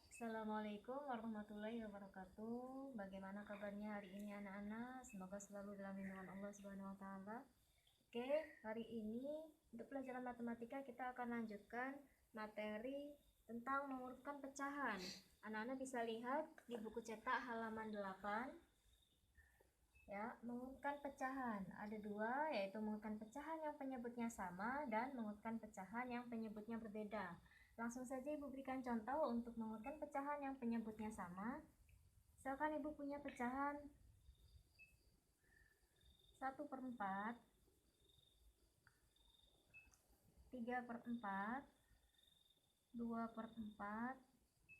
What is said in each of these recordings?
Assalamualaikum warahmatullahi wabarakatuh. Bagaimana kabarnya hari ini anak-anak? Semoga selalu dalam lindungan Allah Subhanahu wa taala. Oke, hari ini untuk pelajaran matematika kita akan lanjutkan materi tentang mengurutkan pecahan. Anak-anak bisa lihat di buku cetak halaman 8. Ya, mengurutkan pecahan. Ada dua, yaitu mengurutkan pecahan yang penyebutnya sama dan mengurutkan pecahan yang penyebutnya berbeda. Langsung saja Ibu berikan contoh untuk mengurutkan pecahan yang penyebutnya sama. Misalkan Ibu punya pecahan 1/4, 3/4, 2/4,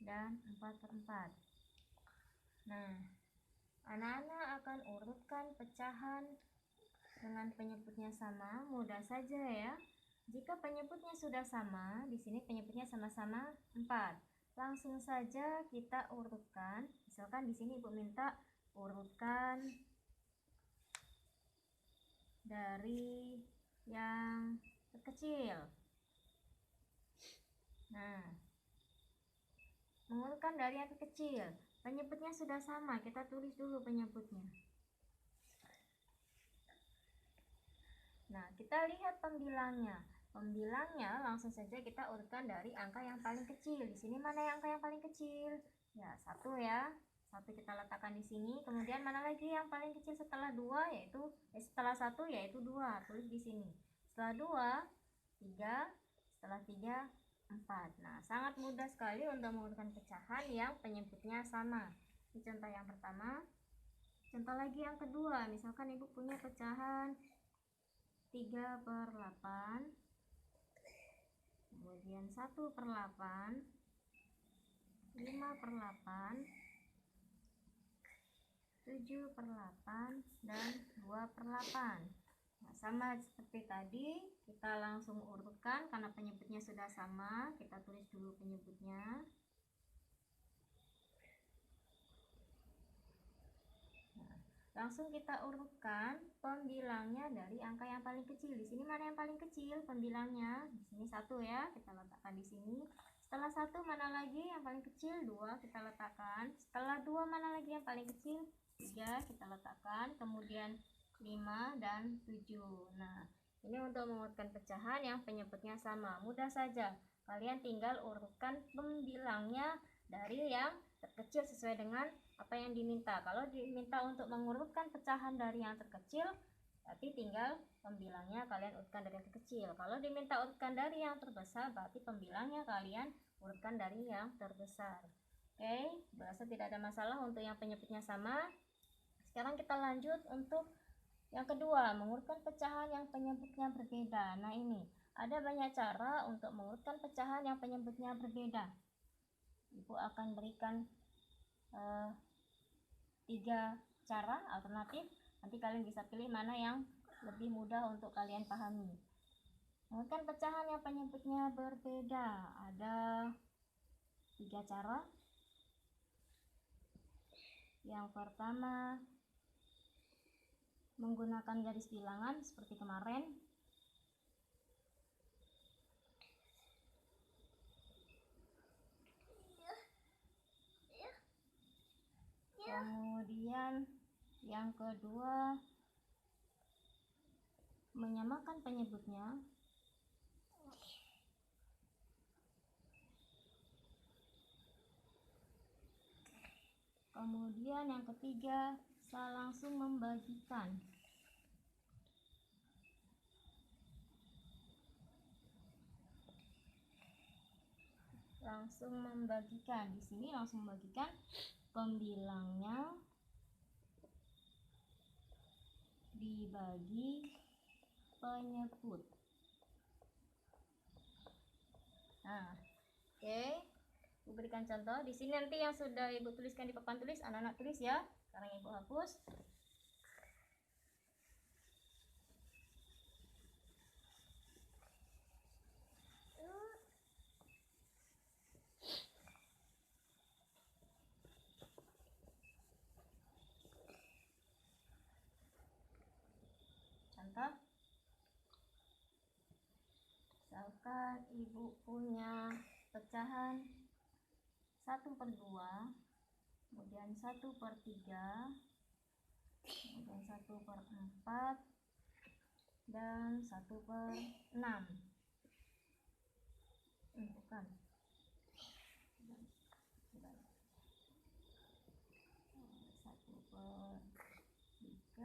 dan 4/4. Nah, anak-anak akan urutkan pecahan dengan penyebutnya sama. Mudah saja ya. Jika penyebutnya sudah sama, di sini penyebutnya sama-sama 4. Langsung saja kita urutkan. Misalkan di sini Ibu minta urutkan dari yang terkecil. Nah, mengurutkan dari yang terkecil. Penyebutnya sudah sama, kita tulis dulu penyebutnya. Nah, kita lihat pembilangnya. Pembilangnya langsung saja kita urutkan dari angka yang paling kecil. Di sini mana yang angka yang paling kecil? Ya, 1 ya. 1 kita letakkan di sini. Kemudian mana lagi yang paling kecil setelah 2 setelah 1 yaitu 2. Tulis di sini. Setelah 2, 3, setelah 3, 4. Nah, sangat mudah sekali untuk mengurutkan pecahan yang penyebutnya sama. Ini contoh yang pertama. Contoh lagi yang kedua, misalkan Ibu punya pecahan 3/8, kemudian 1/8, 5/8, 7/8, dan 2/8. Nah, sama seperti tadi, kita langsung urutkan karena penyebutnya sudah sama. Kita tulis dulu penyebutnya. Langsung kita urutkan pembilangnya dari angka yang paling kecil. Di sini mana yang paling kecil pembilangnya? Di sini 1 ya, kita letakkan di sini. Setelah 1 mana lagi yang paling kecil? 2 kita letakkan. Setelah 2 mana lagi yang paling kecil? 3 kita letakkan. Kemudian 5 dan 7. Nah, ini untuk mengurutkan pecahan yang penyebutnya sama. Mudah saja. Kalian tinggal urutkan pembilangnya dari yang terkecil sesuai dengan apa yang diminta. Kalau diminta untuk mengurutkan pecahan dari yang terkecil, berarti tinggal pembilangnya kalian urutkan dari yang terkecil. Kalau diminta urutkan dari yang terbesar, berarti pembilangnya kalian urutkan dari yang terbesar. Oke, berasa tidak ada masalah untuk yang penyebutnya sama. Sekarang kita lanjut untuk yang kedua, mengurutkan pecahan yang penyebutnya berbeda. Nah, ini ada banyak cara untuk mengurutkan pecahan yang penyebutnya berbeda. Ibu akan berikan 3 cara alternatif. Nanti kalian bisa pilih mana yang lebih mudah untuk kalian pahami. Mengurutkan pecahan yang penyebutnya berbeda. Ada 3 cara. Yang pertama, menggunakan garis bilangan seperti kemarin. Kemudian yang kedua, menyamakan penyebutnya. Kemudian yang ketiga, langsung membagikan. Langsung membagikan. Di sini langsung membagikan pembilangnya dibagi penyebut. Nah, oke. Ibu berikan contoh. Di sini nanti yang sudah Ibu tuliskan di papan tulis, anak-anak tulis ya. Sekarang Ibu hapus. Contoh Misalkan ibu punya pecahan 1/2, kemudian 1/3, kemudian 1/4, dan 1/6. Bukan. 1/3,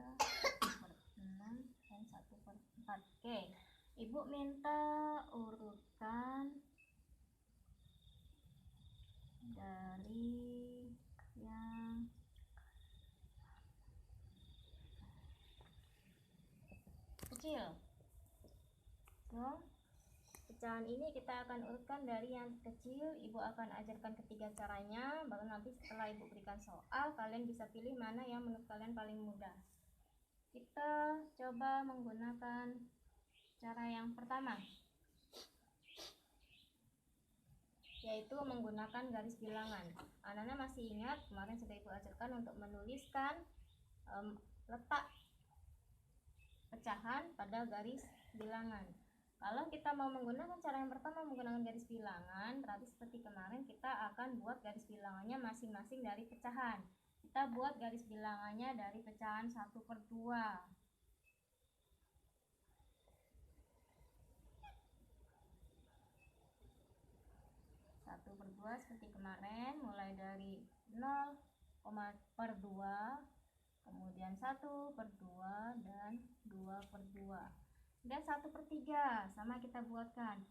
1/6, dan 1/4. Oke, ibu minta urutan dari yang kecil. So, pecahan ini kita akan urutkan dari yang kecil. Ibu akan ajarkan ketiga caranya, baru nanti setelah ibu berikan soal, kalian bisa pilih mana yang menurut kalian paling mudah. Kita coba menggunakan cara yang pertama, yaitu menggunakan garis bilangan. Anak-anak masih ingat kemarin sudah ibu ajarkan untuk menuliskan letak pecahan pada garis bilangan. Kalau kita mau menggunakan cara yang pertama, menggunakan garis bilangan, berarti seperti kemarin kita akan buat garis bilangannya masing-masing dari pecahan. Kita buat garis bilangannya dari pecahan 1/2. 1/2 seperti kemarin, mulai dari 0,2, kemudian 1/2, dan 2/2. Dan 1/3 sama kita buatkan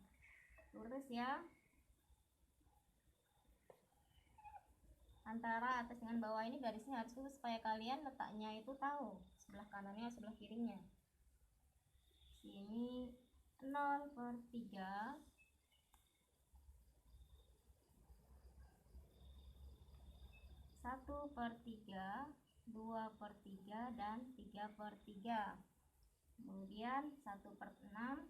lurus ya, antara atas dengan bawah ini garisnya harus lurus supaya kalian letaknya itu tahu sebelah kanannya sebelah kirinya. Sini 0/3, 1/3, 2/3, dan 3/3. Kemudian 1/6,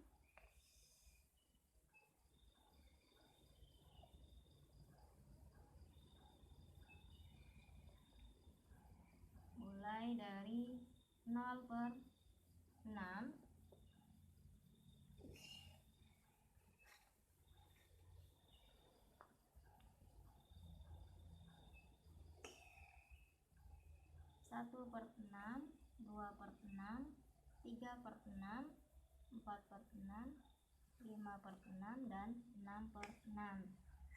mulai dari 0/6, 1/6, 2/6, 3/6, 4/6, 5/6, dan 6/6.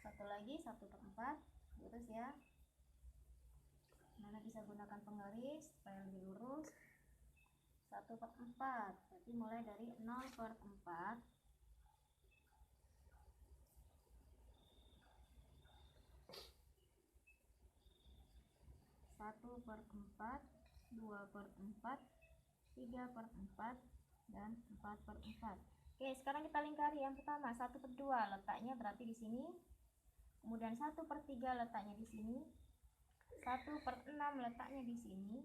Satu lagi 1/4, lurus ya. Mana bisa gunakan penggaris supaya lebih lurus. 1/4, berarti mulai dari 0/4, 1/4, 2/4, 3/4, dan 4/4. Oke, sekarang kita lingkari. Yang pertama 1/2 letaknya berarti di sini. Kemudian 1/3 letaknya di sini. 1/6 letaknya di sini.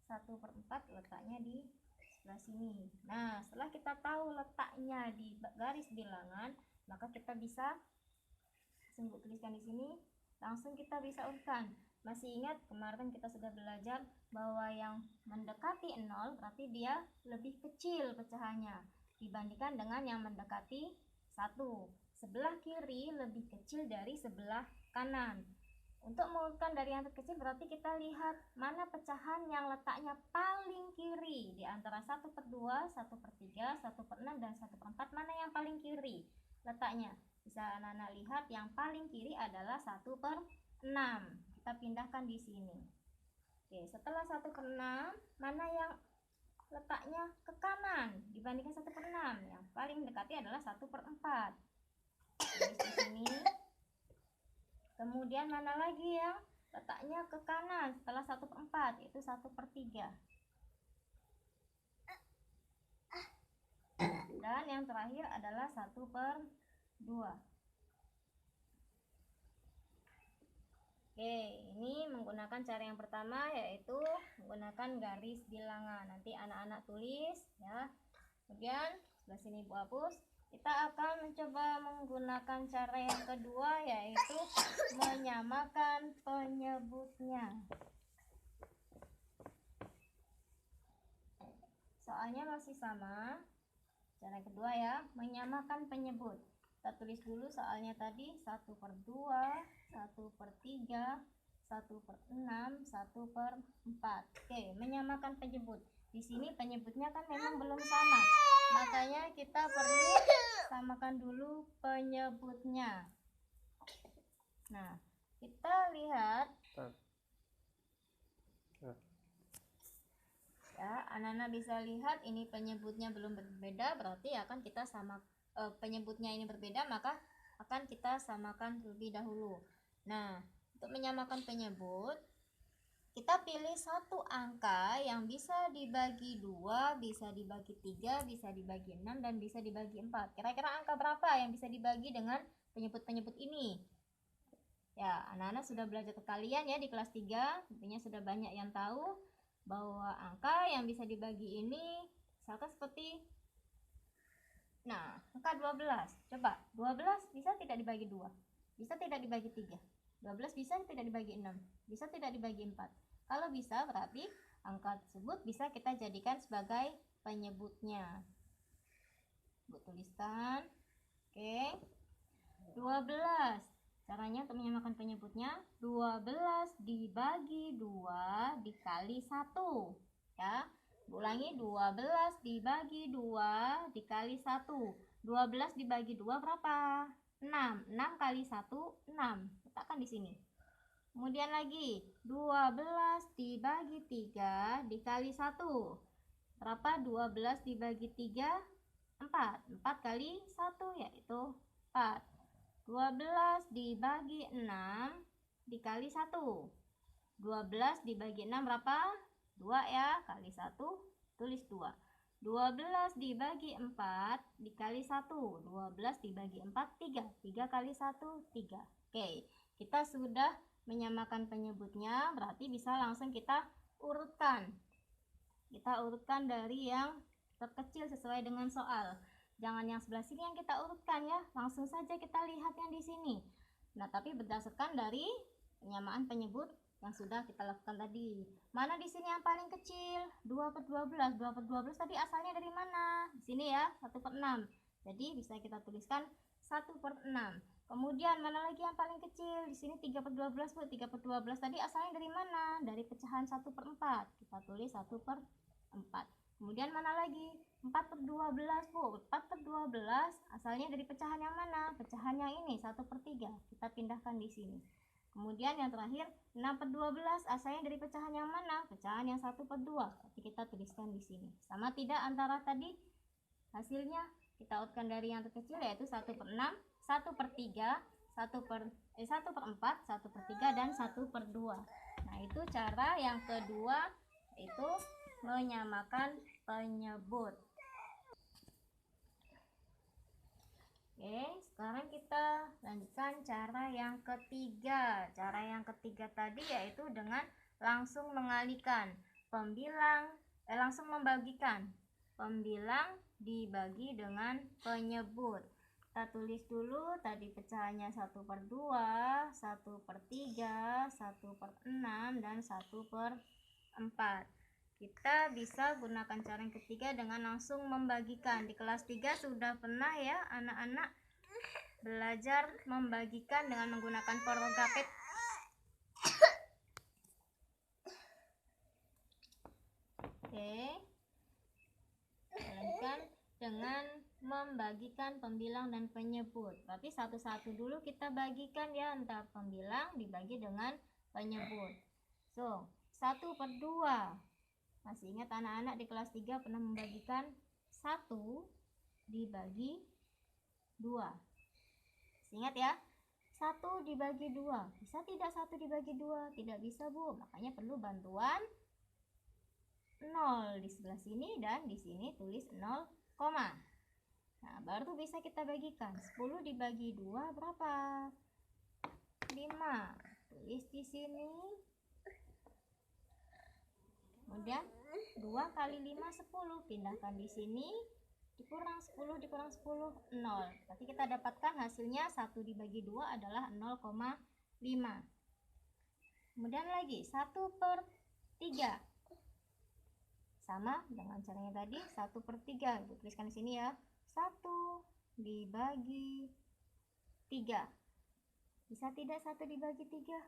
1/4 letaknya di sebelah sini. Nah, setelah kita tahu letaknya di garis bilangan, maka kita bisa langsung tuliskan di sini. Langsung kita bisa urutkan. Masih ingat kemarin kita sudah belajar bahwa yang mendekati 0 berarti dia lebih kecil pecahannya dibandingkan dengan yang mendekati 1. Sebelah kiri lebih kecil dari sebelah kanan. Untuk mengurutkan dari yang terkecil berarti kita lihat mana pecahan yang letaknya paling kiri di antara 1/2, 1/3, 1/6, dan 1/4, mana yang paling kiri letaknya. Bisa anak-anak lihat yang paling kiri adalah 1/6. Kita pindahkan di sini. Oke, setelah 1/6, mana yang letaknya ke kanan dibandingkan 1/6? Yang paling mendekati adalah 1/4. Tulis di sini. Kemudian mana lagi yang letaknya ke kanan setelah 1/4? Itu 1/3. Dan yang terakhir adalah 1/2. Oke, ini menggunakan cara yang pertama, yaitu menggunakan garis bilangan. Nanti anak-anak tulis ya. Kemudian sebelah sini ibu hapus. Kita akan mencoba menggunakan cara yang kedua, yaitu menyamakan penyebutnya. Soalnya masih sama, Cara kedua ya, menyamakan penyebut. Kita tulis dulu soalnya tadi 1/2, 1/3, 1/6, 1/4. Oke, menyamakan penyebut. Di sini penyebutnya kan memang belum sama, makanya kita perlu samakan dulu penyebutnya. Nah, kita lihat ya, anak-anak bisa lihat ini penyebutnya belum berbeda, berarti akan kita sama penyebutnya ini berbeda, maka akan kita samakan terlebih dahulu. Nah, untuk menyamakan penyebut, kita pilih satu angka yang bisa dibagi 2, bisa dibagi 3, bisa dibagi 6, dan bisa dibagi 4. Kira-kira angka berapa yang bisa dibagi dengan penyebut-penyebut ini? Ya, anak-anak sudah belajar kekalian ya di kelas 3, tentunya sudah banyak yang tahu bahwa angka yang bisa dibagi ini misalkan seperti, nah, angka 12. Coba, 12 bisa tidak dibagi 2? Bisa tidak dibagi 3? 12 bisa tidak dibagi 6? Bisa tidak dibagi 4? Kalau bisa, berarti angka tersebut bisa kita jadikan sebagai penyebutnya. Bu tuliskan. Oke. 12. Caranya untuk menyamakan penyebutnya, 12 dibagi 2 dikali 1. Ya. Ulangi, 12 dibagi 2 dikali 1. 12 dibagi 2 berapa? 6. 6 kali 1, 6. Letakkan di sini. Kemudian lagi, 12 dibagi 3 dikali 1. Berapa 12 dibagi 3? 4. 4 kali 1 yaitu 4. 12 dibagi 6 dikali 1. 12 dibagi 6 berapa? 2 ya, kali 1 tulis 2. 12 dibagi 4 dikali 1. 12 dibagi 4, 3. 3 kali 1, 3. Oke, kita sudah menyamakan penyebutnya, berarti bisa langsung kita urutkan. Kita urutkan dari yang terkecil sesuai dengan soal. Jangan yang sebelah sini yang kita urutkan ya, langsung saja kita lihat yang di sini. Nah, tapi berdasarkan dari penyamaan penyebut yang sudah kita lakukan tadi. Mana di sini yang paling kecil? 2/12. 2/12 tadi asalnya dari mana? Di sini ya, 1/6. Jadi bisa kita tuliskan 1/6. Kemudian mana lagi yang paling kecil? Di sini 3/12, Bu. 3/12 tadi asalnya dari mana? Dari pecahan 1/4. Kita tulis 1/4. Kemudian mana lagi? 4/12, Bu. 4/12 asalnya dari pecahan yang mana? Pecahan yang ini, 1/3. Kita pindahkan di sini. Kemudian yang terakhir, 6/12 asalnya dari pecahan yang mana? Pecahan yang 1/2. Berarti kita tuliskan di sini. Sama tidak antara tadi hasilnya? Kita urutkan dari yang terkecil yaitu 1/6, 1/3, 1/4, 1/3, dan 1/2. Nah, itu cara yang kedua, yaitu menyamakan penyebut. Oke, sekarang kita lanjutkan cara yang ketiga. Cara yang ketiga tadi yaitu dengan langsung mengalihkan langsung membagikan pembilang dibagi dengan penyebut. Kita tulis dulu tadi pecahannya 1/2, 1/3, 1/6, dan 1/4. Kita bisa gunakan cara yang ketiga dengan langsung membagikan. Di kelas 3 sudah pernah ya anak-anak belajar membagikan dengan menggunakan porogapet. Oke, lanjutkan dengan membagikan pembilang dan penyebut. Berarti satu-satu dulu kita bagikan ya, antara pembilang dibagi dengan penyebut. So, 1/2. Masih ingat anak-anak di kelas 3 pernah membagikan 1 dibagi 2. Masih ingat ya? 1 dibagi 2. Bisa tidak 1 dibagi 2? Tidak bisa, Bu. Makanya perlu bantuan 0 di sebelah sini dan di sini tulis 0, nah, baru bisa kita bagikan. 10 dibagi 2 berapa? 5. Tulis di sini. Kemudian 2 kali 5, 10. Pindahkan di sini. Dikurang 10, dikurang 10, 0. Berarti kita dapatkan hasilnya 1 dibagi 2 adalah 0,5. Kemudian lagi 1/3. Sama dengan caranya tadi, 1/3. Tuliskan di sini ya. 1 dibagi 3. Bisa tidak 1 dibagi 3?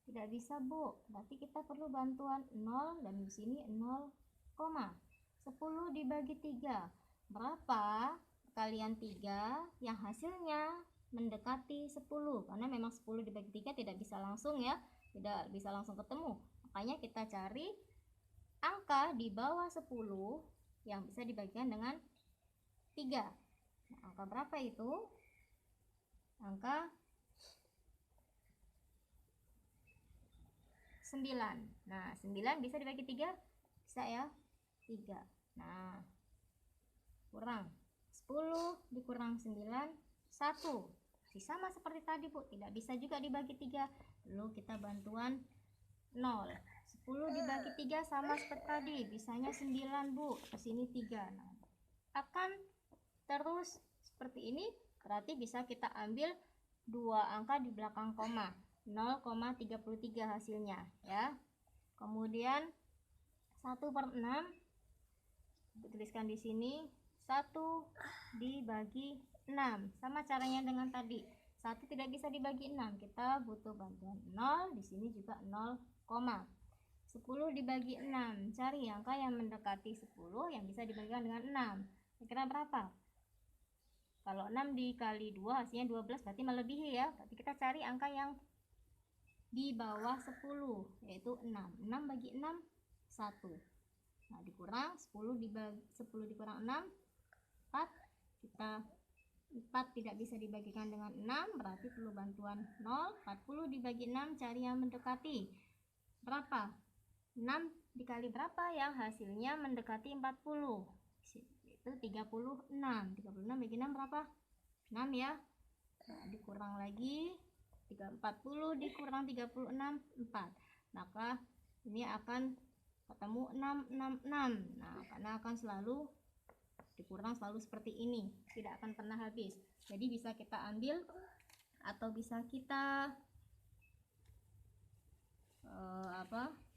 Tidak bisa, Bu. Berarti kita perlu bantuan 0 dan di sini 0, 10 dibagi 3. Berapa kalian 3 yang hasilnya mendekati 10? Karena memang 10 dibagi 3 tidak bisa langsung ya, tidak bisa langsung ketemu. Makanya kita cari angka di bawah 10 yang bisa dibagikan dengan 3. Nah, angka berapa itu? Angka 9. Nah, 9 bisa dibagi 3? Bisa ya? 3. Nah, kurang 10 dikurang 9, 1. Masih sama seperti tadi, Bu. Tidak bisa juga dibagi 3. Lalu kita bantuan 0. 10 dibagi 3 sama seperti tadi. Bisanya 9, Bu. Kesini 3. Nah, akan terus seperti ini. Berarti bisa kita ambil 2 angka di belakang koma. 0,33 hasilnya ya. Kemudian 1/6 dituliskan di sini, 1 dibagi 6. Sama caranya dengan tadi. 1 tidak bisa dibagi 6. Kita butuh bantuan 0, di sini juga 0, 10 dibagi 6. Cari angka yang mendekati 10 yang bisa dibagikan dengan 6. Kira-kira berapa? Kalau 6 dikali 2 hasilnya 12, berarti melebihi ya. Berarti kita cari angka yang di bawah 10, yaitu 6. 6 bagi 6, 1. Nah, dikurang 10 dikurang 6, 4. Kita 4 tidak bisa dibagikan dengan 6, berarti perlu bantuan 0. 40 dibagi 6, cari yang mendekati. Berapa? 6 dikali berapa yang hasilnya mendekati 40? Itu 36. 36 bagi 6 berapa? 6 ya. Nah, dikurang lagi 40 dikurang 36, 4. Maka ini akan ketemu 666. Nah, karena akan selalu dikurang selalu seperti ini, tidak akan pernah habis. Jadi bisa kita ambil atau bisa kita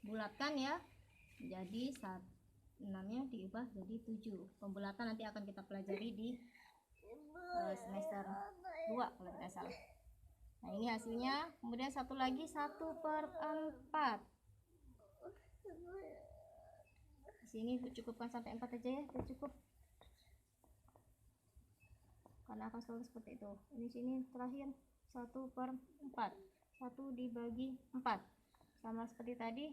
bulatkan ya. Jadi 6-nya diubah jadi 7. Pembulatan nanti akan kita pelajari di semester 2 kalau tidak salah. Nah, ini hasilnya. Kemudian satu lagi 1/4. Di sini cukupkan sampai 4 aja ya, sudah cukup. Karena akan selalu seperti itu. Ini sini terakhir 1/4. 1 dibagi 4. Sama seperti tadi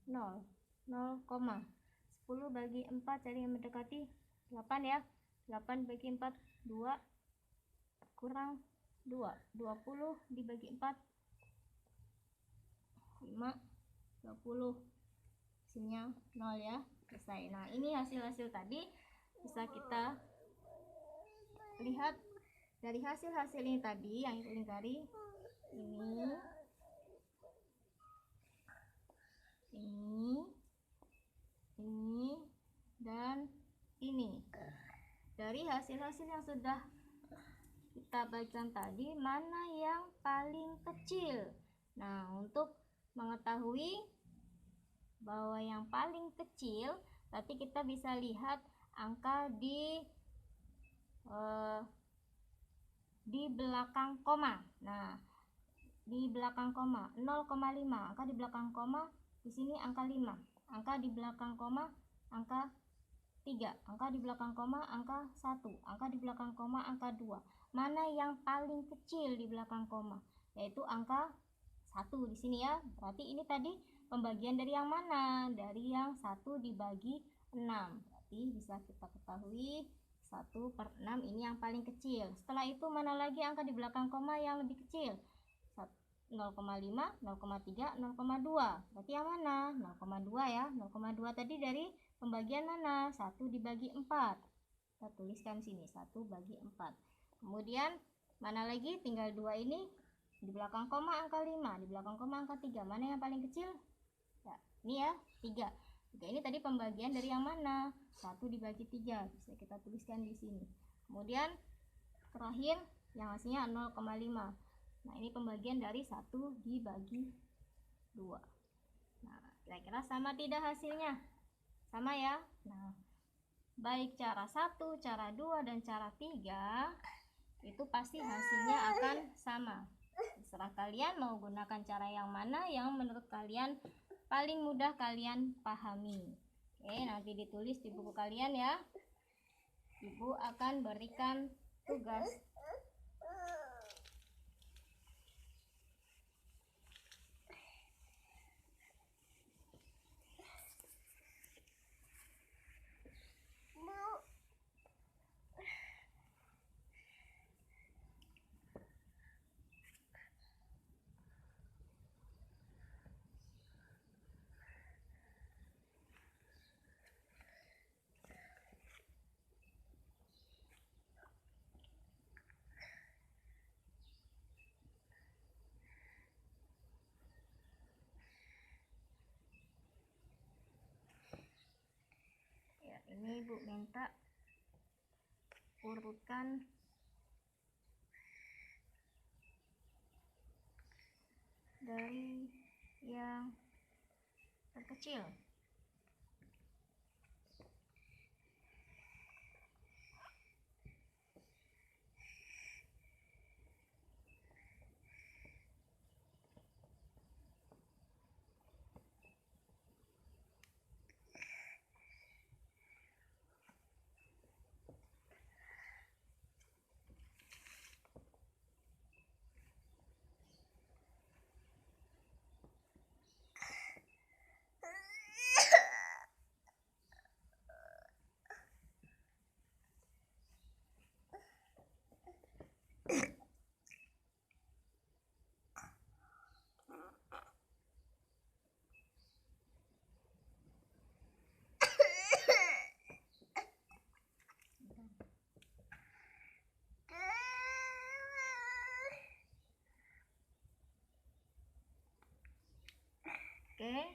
0, 0, 10 bagi 4 cari yang mendekati 8 ya. 8 bagi 4, 2 kurang 2. 20 dibagi 4, 5, 20. Hasilnya 0 ya. Selesai. Nah, ini hasil-hasil tadi bisa kita lihat dari hasil-hasil ini tadi yang Ibu lingkari. Ini dan ini. Dari hasil-hasil yang sudah kita bagikan tadi, mana yang paling kecil? Nah, untuk mengetahui bahwa yang paling kecil, berarti kita bisa lihat angka di belakang koma. Nah, di belakang koma 0,5. Angka di belakang koma di sini angka 5. Angka di belakang koma angka 3. Angka di belakang koma angka 1. Angka di belakang koma angka 2. Mana yang paling kecil di belakang koma? Yaitu angka 1 di sini ya. Berarti ini tadi pembagian dari yang mana? Dari yang 1 dibagi 6. Berarti bisa kita ketahui 1/6 ini yang paling kecil. Setelah itu mana lagi angka di belakang koma yang lebih kecil? 0,5, 0,3, 0,2. Berarti yang mana? 0,2 ya. 0,2 tadi dari pembagian mana? 1 dibagi 4. Kita tuliskan sini 1 bagi 4. Kemudian mana lagi? Tinggal 2 ini. Di belakang koma angka 5, di belakang koma angka 3. Mana yang paling kecil? Ya, ini ya, 3. 3 ini tadi pembagian dari yang mana? 1 dibagi 3. Bisa kita tuliskan di sini. Kemudian terakhir yang hasilnya 0,5. Nah, ini pembagian dari 1 dibagi 2. Nah, kira-kira sama tidak hasilnya? Sama ya. Nah, baik cara 1, cara 2, dan cara 3, itu pasti hasilnya akan sama. Terserah kalian mau gunakan cara yang mana yang menurut kalian paling mudah kalian pahami. Oke, nanti ditulis di buku kalian ya. Ibu akan berikan tugas. Ini Ibu minta urutkan dari yang terkecil. Oke,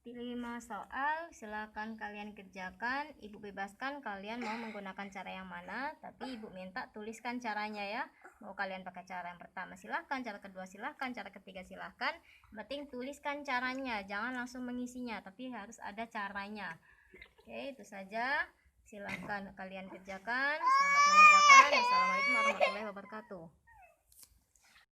5 soal silakan kalian kerjakan. Ibu bebaskan kalian mau menggunakan cara yang mana, tapi Ibu minta tuliskan caranya ya. Mau kalian pakai cara yang pertama silahkan, cara kedua silahkan, cara ketiga silahkan. Penting tuliskan caranya, jangan langsung mengisinya, tapi harus ada caranya. Oke, itu saja. Silahkan kalian kerjakan. Selamat mengerjakan. Assalamualaikum warahmatullahi wabarakatuh.